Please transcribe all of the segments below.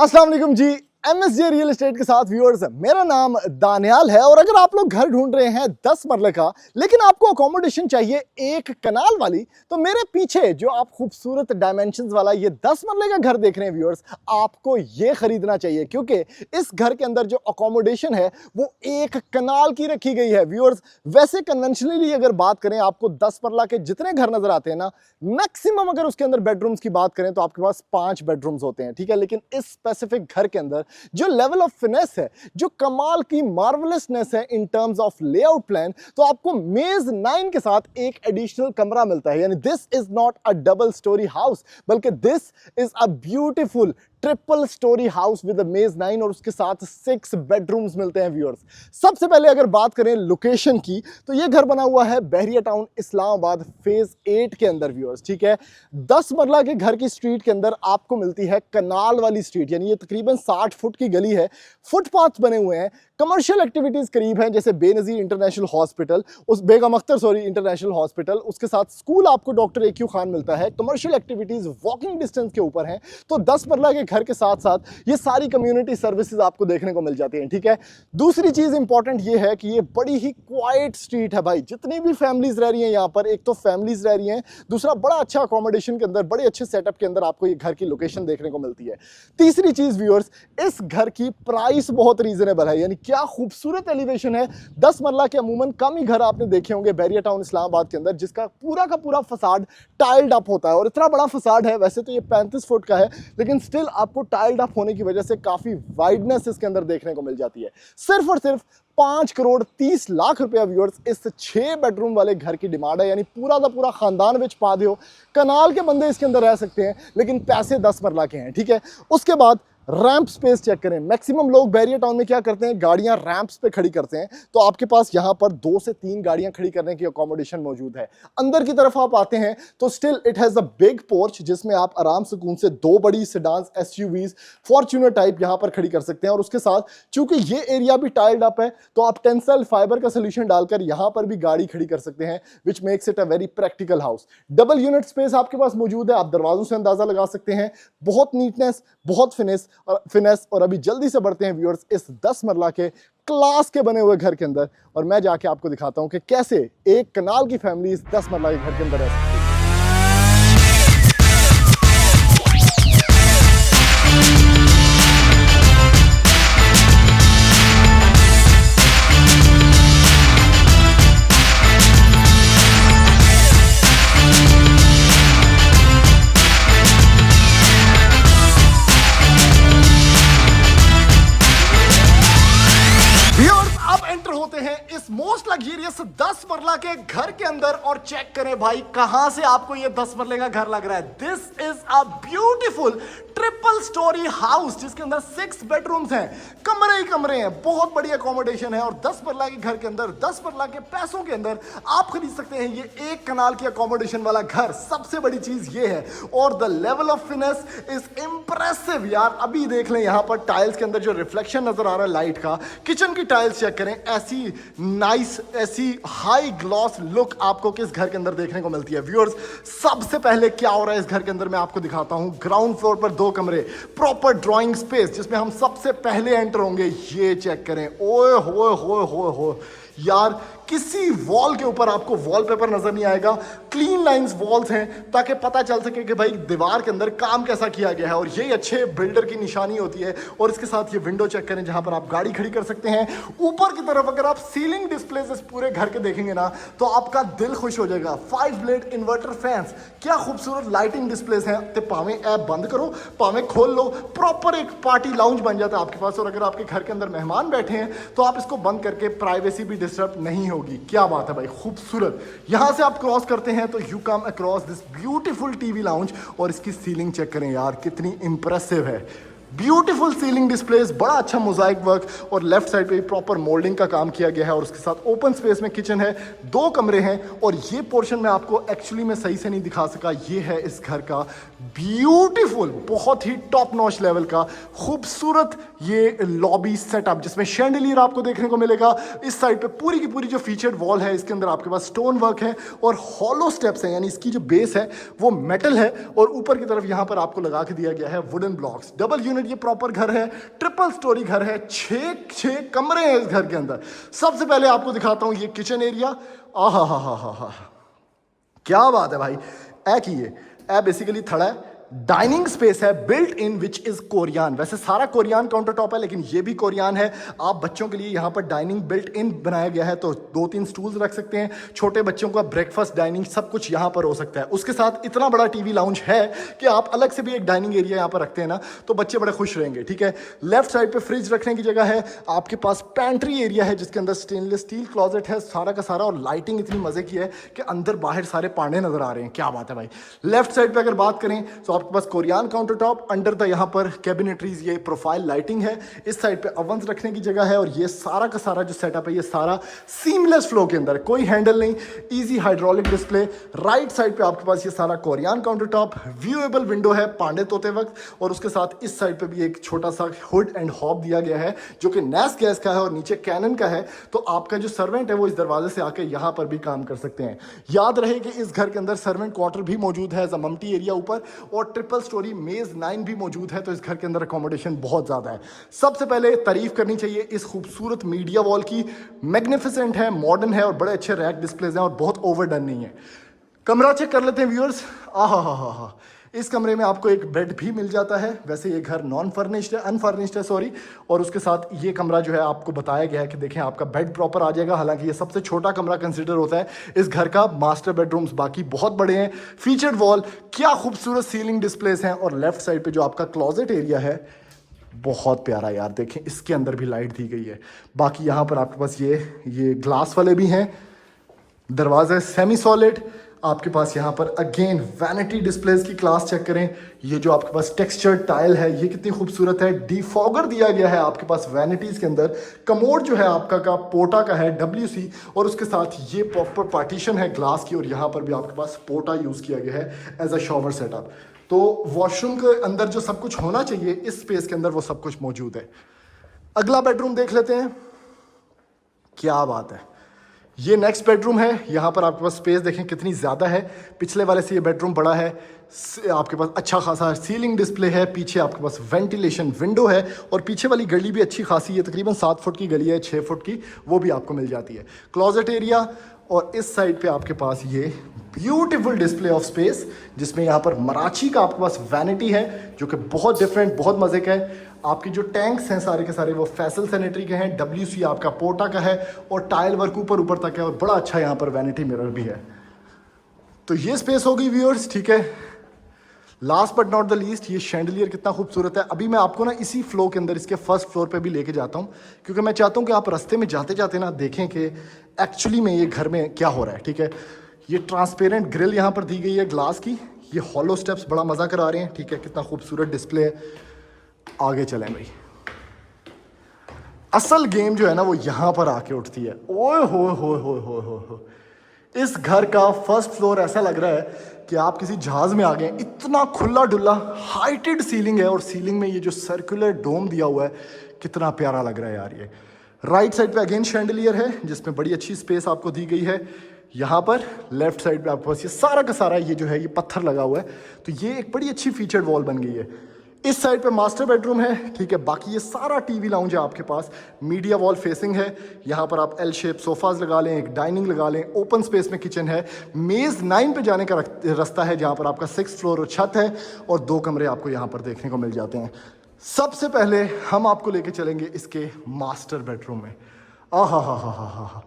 अस्सलाम वालेकुम जी। MSJ real estate के साथ व्यूअर्स, मेरा नाम दानियाल है और अगर आप लोग घर ढूंढ रहे हैं 10 मरले का लेकिन आपको अकोमोडेशन चाहिए एक कनाल वाली, तो मेरे पीछे जो आप खूबसूरत डायमेंशंस वाला ये 10 मरले का घर देख रहे हैं व्यूअर्स, आपको ये खरीदना चाहिए क्योंकि इस घर के अंदर जो अकोमोडेशन है वो एक कनाल की रखी गई है व्यूअर्स। वैसे कन्वेंशनली अगर बात करें, आपको 10 मरला के जितने घर नजर आते हैं ना, मैक्सिमम अगर उसके अंदर बेडरूम्स की बात करें तो आपके पास 5 बेडरूम्स होते हैं, ठीक है। लेकिन इस स्पेसिफिक घर के अंदर जो लेवल ऑफ फिनेस है, जो कमाल की मार्वलसनेस है in terms of layout plan, तो आपको मेज 9 के साथ एक एडिशनल कमरा मिलता है। यानी this is not a double storey house, बल्कि this is a beautiful triple storey house with मेज 9 और उसके साथ 6 बेडरूम्स मिलते हैं व्यूअर्स। सबसे पहले अगर बात करें लोकेशन की, तो ये घर बना हुआ है बहरिया टाउन इस्लामाबाद फेज 8 के अंदर व्यूअर्स, ठीक है। 10 मरला के घर की स्ट्रीट के अंदर आपको मिलती है कनाल वाली स्ट्रीट, यानी ये तकरीबन 60 फुट की गली है, फुटपाथ बने हुए हैं, कमर्शियल एक्टिविटीज करीब हैं, जैसे बेनजीर इंटरनेशनल हॉस्पिटल, उस बेगम अख्तर इंटरनेशनल हॉस्पिटल, उसके साथ स्कूल आपको डॉक्टर AQ खान मिलता है, कमर्शियल एक्टिविटीज वॉकिंग डिस्टेंस के ऊपर हैं। तो 10 मरला के घर के साथ साथ ये सारी कम्युनिटी सर्विसेज आपको देखने को मिल जाती हैं, ठीक है। दूसरी चीज इंपॉर्टेंट ये है कि ये बड़ी ही क्वाइट स्ट्रीट है भाई। जितनी भी फैमिलीज रह रही हैं यहाँ पर, एक तो फैमिलीज रह रही हैं, दूसरा बड़ा अच्छा अकोमोडेशन के अंदर, बड़े अच्छे सेटअप के अंदर आपको ये घर की लोकेशन देखने को मिलती है। तीसरी चीज व्यूअर्स, इस घर की प्राइस बहुत रीजनेबल है, यानी क्या खूबसूरत एलिवेशन है। 10 मरला के अमूमन कम ही घर आपने देखे होंगे बहरिया टाउन इस्लामाबाद के अंदर जिसका पूरा का पूरा फसाड टाइल्ड अप होता है, और इतना बड़ा फसाड है, वैसे तो ये 35 फुट का है लेकिन स्टिल आपको टाइल्ड अप होने की वजह से काफी वाइडनेस इसके अंदर देखने को मिल जाती है। सिर्फ और सिर्फ 5 करोड़ 30 लाख रुपया व्यूअर्स इस 6 बेडरूम वाले घर की डिमांड है, यानी पूरा का पूरा खानदान विच पा दो। कनाल के बंदे इसके अंदर रह सकते हैं लेकिन पैसे 10 मरला के हैं, ठीक है। उसके बाद रैंप स्पेस चेक करें। मैक्सिमम लोग बैरियर टाउन में क्या करते हैं, गाड़ियां रैंप्स पे खड़ी करते हैं, तो आपके पास यहां पर 2 से 3 गाड़ियां खड़ी करने की अकोमोडेशन मौजूद है। अंदर की तरफ आप आते हैं तो still it has a big porch जिसमें आप आराम सुकून से 2 बड़ी सेडान्स SUVs फॉर्च्यूनर टाइप यहां पर खड़ी कर सकते हैं। और उसके साथ चूंकि ये एरिया भी टाइल्ड अप है तो आप टेंसाइल फाइबर का सोल्यूशन डालकर यहां पर भी गाड़ी खड़ी कर सकते हैं, which makes it a very practical house. Double unit space आपके पास मौजूद है, आप दरवाजों से अंदाजा लगा सकते हैं। बहुत नीटनेस, बहुत फिनेस। और अभी जल्दी से बढ़ते हैं व्यूअर्स इस 10 मरला के क्लास के बने हुए घर के अंदर, और मैं जाके आपको दिखाता हूं कि कैसे एक कनाल की फैमिली इस 10 मरला के घर के अंदर रह सकती है। मोस्ट लग्जरियस 10 मरला के घर के अंदर, और चेक करें भाई कहां से आपको ये 10 मरले का घर लग रहा है। This is a beautiful triple storey house जिसके अंदर 6 बेडरूम्स हैं, कमरे ही कमरे हैं, बहुत बड़ी अकोमोडेशन है। और 10 मरला के घर के अंदर 10 मरला के पैसों के अंदर आप खरीद सकते हैं ये एक कनाल की अकोमोडेशन वाला घर। सबसे बड़ी चीज ये है, और the level of finesse is impressive यार। अभी देख लें यहां पर टाइल्स के अंदर जो रिफ्लेक्शन नजर आ रहा है लाइट का, किचन की टाइल्स चेक करें, ऐसी नाइस, ऐसी हाई ग्लॉस लुक आपको किस घर के अंदर देखने को मिलती है व्यूअर्स। सबसे पहले क्या हो रहा है इस घर के अंदर मैं आपको दिखाता हूं। ग्राउंड फ्लोर पर 2 कमरे, प्रॉपर ड्राइंग स्पेस जिसमें हम सबसे पहले एंटर होंगे। ये चेक करें, ओए होए होए होए होए यार, किसी वॉल के ऊपर आपको वॉलपेपर नजर नहीं आएगा। क्लीन लाइंस वॉल्स हैं ताकि पता चल सके कि भाई दीवार के अंदर काम कैसा किया गया है, और यही अच्छे बिल्डर की निशानी होती है। और इसके साथ ये विंडो चेक करें जहां पर आप गाड़ी खड़ी कर सकते हैं। ऊपर की तरफ अगर आप सीलिंग डिस्प्ले इस पूरे घर के देखेंगे ना तो आपका दिल खुश हो जाएगा। 5 ब्लेड इन्वर्टर फैंस, क्या खूबसूरत लाइटिंग डिस्प्लेस हैं। तो पावे ऐप बंद करो, पावे खोल लो, प्रॉपर एक पार्टी लाउंज बन जाता है आपके पास। और अगर आपके घर के अंदर मेहमान बैठे हैं तो आप इसको बंद करके प्राइवेसी भी डिस्टर्ब नहीं होगी। क्या बात है भाई, खूबसूरत। यहां से आप क्रॉस करते हैं तो you come across this beautiful TV lounge, और इसकी सीलिंग चेक करें यार, कितनी इंप्रेसिव है। ब्यूटीफुल सीलिंग डिस्प्लेस, बड़ा अच्छा मोजाइक वर्क, और लेफ्ट साइड पे प्रॉपर मोल्डिंग का काम किया गया है। और उसके साथ ओपन स्पेस में किचन है, 2 कमरे हैं। और ये पोर्शन मैं आपको एक्चुअली में सही से नहीं दिखा सका, ये है इस घर का ब्यूटीफुल, बहुत ही टॉप नॉच लेवल का खूबसूरत ये लॉबी सेटअप जिसमें शैंडलियर आपको देखने को मिलेगा। इस साइड पे पूरी की पूरी जो फीचर्ड वॉल है इसके अंदर आपके पास स्टोन वर्क है और हॉलो स्टेप्स हैं, यानी इसकी जो बेस है वो मेटल है। और ऊपर की तरफ यहाँ पर आपको लगा के दिया गया है wooden blocks. Double unit unit ये प्रॉपर घर है, ट्रिपल स्टोरी घर है, 6 कमरे हैं इस घर के अंदर। सबसे पहले आपको दिखाता हूं ये किचन एरिया। आहा हा हा हा हा, क्या बात है भाई। ए बेसिकली थड़ा है, डाइनिंग स्पेस है built in which is Korean. वैसे सारा कोरियन काउंटर टॉप है लेकिन ये भी कोरियन है। आप बच्चों के लिए यहाँ पर डाइनिंग बिल्ट इन बनाया गया है, तो 2-3 स्टूल्स रख सकते हैं। छोटे बच्चों का ब्रेकफास्ट डाइनिंग सब कुछ यहाँ पर हो सकता है। उसके साथ इतना बड़ा टीवी लाउंज है कि आप अलग से भी एक डाइनिंग एरिया यहाँ पर रखते हैं ना तो बच्चे बड़े खुश रहेंगे। ठीक है, लेफ्ट साइड पे फ्रिज रखने की जगह है, आपके पास पैंट्री एरिया है जिसके अंदर स्टेनलेस स्टील क्लॉजेट है सारा का सारा, और लाइटिंग इतनी मजे की है कि अंदर बाहर सारे पांडे नजर आ रहे हैं। क्या बात है भाई। लेफ्ट साइड पे अगर बात करें तो आपके पास Korean counter top, under the यहाँ पर कैबिनेटरीज, ये प्रोफाइल लाइटिंग है। इस साइड पे ओवंस रखने की जगह है, और ये सारा का सारा जो सेटअप है ये सारा सीमलेस फ्लो के अंदर, कोई हैंडल नहीं, easy hydraulic display. Right side पे आपके पास ये सारा Korean counter top, viewable window है पांडे तोते वक्त, और उसके साथ इस साइड पे भी एक छोटा सा हुड एंड हॉब दिया गया है जो कि नैस गैस का है और नीचे कैनन का है। तो आपका जो सर्वेंट है वो इस दरवाजे से आके यहाँ पर भी काम कर सकते हैं। याद रहे कि इस घर के अंदर सर्वेंट क्वार्टर भी मौजूद है, ममटी एरिया ऊपर, और ट्रिपल स्टोरी मेज 9 भी मौजूद है। तो इस घर के अंदर अकोमोडेशन बहुत ज्यादा है। सबसे पहले तारीफ करनी चाहिए इस खूबसूरत मीडिया वॉल की, मैग्निफिसेंट है, मॉडर्न है, और बड़े अच्छे रैक डिस्प्लेज हैं और बहुत ओवरडन नहीं है। कमरा चेक कर लेते हैं व्यूअर्स। आहा हा हा हा, इस कमरे में आपको एक बेड भी मिल जाता है। वैसे ये घर नॉन फर्निश्ड है, अनफर्निश्ड है सॉरी, और उसके साथ ये कमरा जो है आपको बताया गया है कि देखें आपका बेड प्रॉपर आ जाएगा। हालांकि ये सबसे छोटा कमरा कंसिडर होता है इस घर का। मास्टर बेडरूम्स बाकी बहुत बड़े हैं, फीचर्ड वॉल, क्या खूबसूरत सीलिंग डिस्प्लेस हैं, और लेफ्ट साइड पे जो आपका क्लोजेट एरिया है बहुत प्यारा यार, देखें इसके अंदर भी लाइट दी गई है। बाकी यहाँ पर आपके पास ये ग्लास वाले भी हैं, दरवाजा सेमी सॉलिड। आपके पास यहाँ पर अगेन वैनिटी डिस्प्लेस की क्लास चेक करें। ये जो आपके पास टेक्सचर टाइल है ये कितनी खूबसूरत है, डिफॉगर दिया गया है आपके पास वैनिटीज के अंदर। कमोड जो है आपका का पोटा का है WC, और उसके साथ ये प्रॉपर पार्टीशन है ग्लास की, और यहाँ पर भी आपके पास पोटा यूज किया गया है एज अ शॉवर सेटअप। तो वॉशरूम के अंदर जो सब कुछ होना चाहिए इस स्पेस के अंदर वो सब कुछ मौजूद है। अगला बेडरूम देख लेते हैं। क्या बात है, ये नेक्स्ट बेडरूम है। यहाँ पर आपके पास स्पेस देखें कितनी ज़्यादा है, पिछले वाले से ये बेडरूम बड़ा है। आपके पास अच्छा खासा सीलिंग डिस्प्ले है, पीछे आपके पास वेंटिलेशन विंडो है, और पीछे वाली गली भी अच्छी खासी है, तकरीबन 7 फुट की गली है, 6 फुट की, वो भी आपको मिल जाती है। क्लोजेट एरिया, और इस साइड पे आपके पास ये ब्यूटीफुल डिस्प्ले ऑफ स्पेस जिसमें यहाँ पर मराठी का आपके पास वैनिटी है जो कि बहुत डिफरेंट, बहुत मज़े का है। आपके जो टैंक्स हैं सारे के सारे वो फैसल सैनिटरी के हैं, WC आपका पोटा का है, और टाइल वर्क ऊपर ऊपर तक है, और बड़ा अच्छा यहाँ पर वैनिटी मिरर भी है। तो ये स्पेस होगी व्यूअर्स, ठीक है। Last but not the least, ये शैंडलियर कितना खूबसूरत है। अभी मैं आपको ना इसी फ्लो के अंदर इसके फर्स्ट फ्लोर पे भी लेके जाता हूँ, क्योंकि मैं चाहता हूँ कि आप रास्ते में जाते जाते ना देखें कि एक्चुअली में ये घर में क्या हो रहा है। ठीक है, ये ट्रांसपेरेंट ग्रिल यहाँ पर दी गई है ग्लास की, ये हॉलो स्टेप्स बड़ा मज़ा करा रहे हैं। ठीक है, कितना खूबसूरत डिस्प्ले है। आगे चलें भाई, असल गेम जो है ना वो यहाँ पर आके उठती है। ओए हो, इस घर का फर्स्ट फ्लोर ऐसा लग रहा है कि आप किसी जहाज में आ गए। इतना खुला डुल्ला हाइटेड सीलिंग है, और सीलिंग में ये जो सर्कुलर डोम दिया हुआ है कितना प्यारा लग रहा है यार। ये राइट साइड पे अगेन शैंडलियर है जिसमें बड़ी अच्छी स्पेस आपको दी गई है। यहाँ पर लेफ्ट साइड पे आपके पास ये सारा का सारा ये जो है ये पत्थर लगा हुआ है, तो ये एक बड़ी अच्छी फीचर्ड वॉल बन गई है। इस साइड पे मास्टर बेडरूम है। ठीक है, बाकी ये सारा टीवी लाउंज है आपके पास, मीडिया वॉल फेसिंग है। यहाँ पर आप एल शेप सोफाज लगा लें, एक डाइनिंग लगा लें, ओपन स्पेस में किचन है। मेज 9 पे जाने का रास्ता है जहाँ पर आपका 6th फ्लोर और छत है, और 2 कमरे आपको यहाँ पर देखने को मिल जाते हैं। सबसे पहले हम आपको लेके चलेंगे इसके मास्टर बेडरूम में। आहा,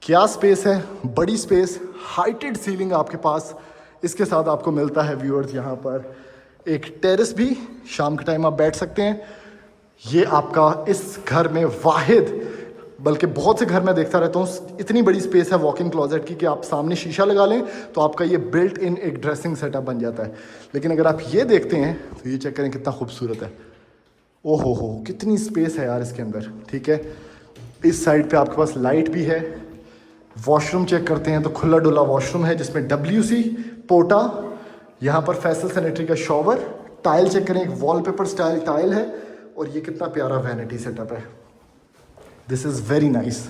क्या स्पेस है, बड़ी स्पेस, हाइटेड सीलिंग आपके पास। इसके साथ आपको मिलता है व्यूअर्स यहाँ पर एक टेरेस भी, शाम के टाइम आप बैठ सकते हैं। ये आपका इस घर में वाहिद, बल्कि बहुत से घर में देखता रहता हूँ, इतनी बड़ी स्पेस है वॉक इन क्लोजेट की कि आप सामने शीशा लगा लें तो आपका ये बिल्ट इन एक ड्रेसिंग सेटअप बन जाता है। लेकिन अगर आप ये देखते हैं तो ये चेक करें कितना खूबसूरत है। ओहो हो, कितनी स्पेस है यार इसके अंदर। ठीक है, इस साइड पे आपके पास लाइट भी है। वॉशरूम चेक करते हैं तो खुला डुला वॉशरूम है जिसमें WC पोटा, यहाँ पर फैसल सैनिटरी का शॉवर, टाइल चेक करें, एक वॉलपेपर स्टाइल टाइल है, और ये कितना प्यारा वैनिटी सेटअप है। This is very nice.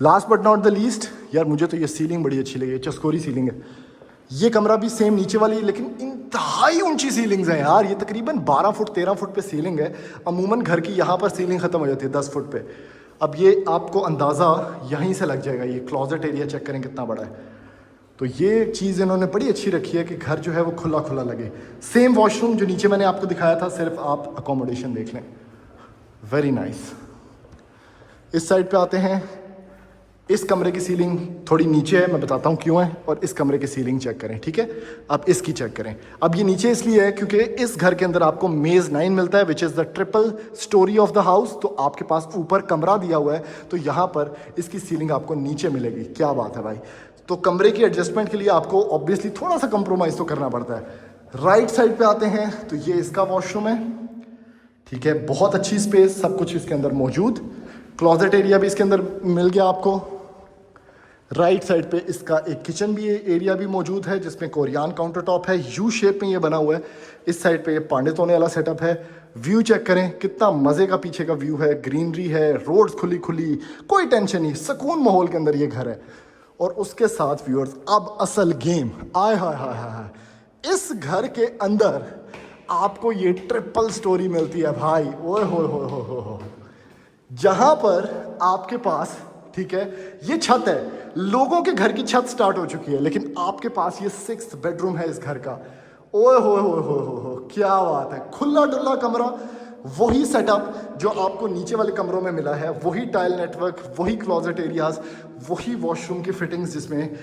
Last but not the least, यार मुझे तो ये सीलिंग बड़ी अच्छी लगी, चस्कोरी सीलिंग है। ये कमरा भी सेम नीचे वाली, लेकिन इंतहाई ऊंची सीलिंग्स हैं यार। ये तकरीबन 12 फुट 13 फुट पे सीलिंग है। अमूमन घर की यहाँ पर सीलिंग ख़त्म हो जाती है 10 फुट पे। अब ये आपको अंदाज़ा यहीं से लग जाएगा। ये क्लोजेट एरिया चेक करें कितना बड़ा है। तो ये चीज़ इन्होंने बड़ी अच्छी रखी है कि घर जो है वो खुला खुला लगे। सेम वॉशरूम जो नीचे मैंने आपको दिखाया था, सिर्फ आप अकोमोडेशन देख लें। Very nice. इस साइड पे आते हैं। इस कमरे की सीलिंग थोड़ी नीचे है, मैं बताता हूँ क्यों है। और इस कमरे की सीलिंग चेक करें, ठीक है। अब इसकी चेक करें। अब ये नीचे इसलिए है क्योंकि इस घर के अंदर आपको मेज 9 मिलता है, which is the triple storey of the house. तो आपके पास ऊपर कमरा दिया हुआ है, तो यहाँ पर इसकी सीलिंग आपको नीचे मिलेगी। क्या बात है भाई। तो कमरे की एडजस्टमेंट के लिए आपको ऑब्वियसली थोड़ा सा कंप्रोमाइज़ तो करना पड़ता है। राइट साइड पे आते हैं तो ये इसका वॉशरूम है, ठीक है। बहुत अच्छी स्पेस, सब कुछ इसके अंदर मौजूद। क्लोजेट एरिया भी इसके अंदर मिल गया आपको। राइट साइड पे इसका एक किचन भी एरिया भी मौजूद है, जिसमें कोरियान काउंटर टॉप है, यू शेप में ये बना हुआ है। इस साइड पे ये पांडे तोने वाला सेटअप है। व्यू चेक करें कितना मज़े का पीछे का व्यू है। ग्रीनरी है, रोड्स खुली खुली, कोई टेंशन नहीं, सुकून माहौल के अंदर ये घर है। और उसके साथ व्यूअर्स, अब असल गेम आय हाय हाय हाय। इस घर के अंदर आपको ये ट्रिपल स्टोरी मिलती है भाई। ओए हो जहां पर आपके पास, ठीक है, ये छत है। लोगों के घर की छत स्टार्ट हो चुकी है, लेकिन आपके पास ये 6th बेडरूम है इस घर का। ओए हो क्या बात है। खुला डुल्ला कमरा, वही सेटअप जो आपको नीचे वाले कमरों में मिला है, वही टाइल नेटवर्क, वही क्लोजेट एरियाज, वही वॉशरूम की फिटिंग्स, जिसमें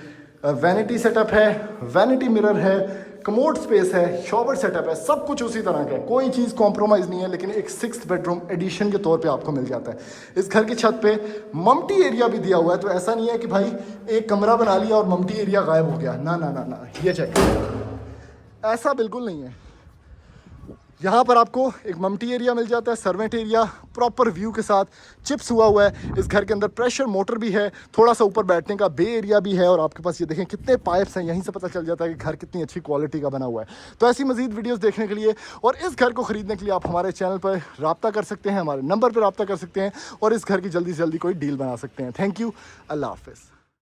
वैनिटी सेटअप है, वैनिटी मिरर है, कमोड स्पेस है, शॉवर सेटअप है, सब कुछ उसी तरह का है। कोई चीज़ कॉम्प्रोमाइज़ नहीं है, लेकिन एक 6th बेडरूम एडिशन के तौर पे आपको मिल जाता है। इस घर की छत पे मम्टी एरिया भी दिया हुआ है। तो ऐसा नहीं है कि भाई एक कमरा बना लिया और मम्टी एरिया गायब हो गया। ना ना ना ना, ये चेक करो, ऐसा बिल्कुल नहीं है। यहाँ पर आपको एक मम्टी एरिया मिल जाता है, सर्वेंट एरिया प्रॉपर व्यू के साथ चिप्स हुआ हुआ है। इस घर के अंदर प्रेशर मोटर भी है, थोड़ा सा ऊपर बैठने का बे एरिया भी है। और आपके पास ये देखें कितने पाइप्स हैं, यहीं से पता चल जाता है कि घर कितनी अच्छी क्वालिटी का बना हुआ है। तो ऐसी मजीद वीडियोस देखने के लिए और इस घर को ख़रीदने के लिए आप हमारे चैनल पर रब्ता कर सकते हैं, हमारे नंबर पर रब्ता कर सकते हैं और इस घर की जल्दी से जल्दी कोई डील बना सकते हैं। थैंक यू, अल्लाह हाफिज़।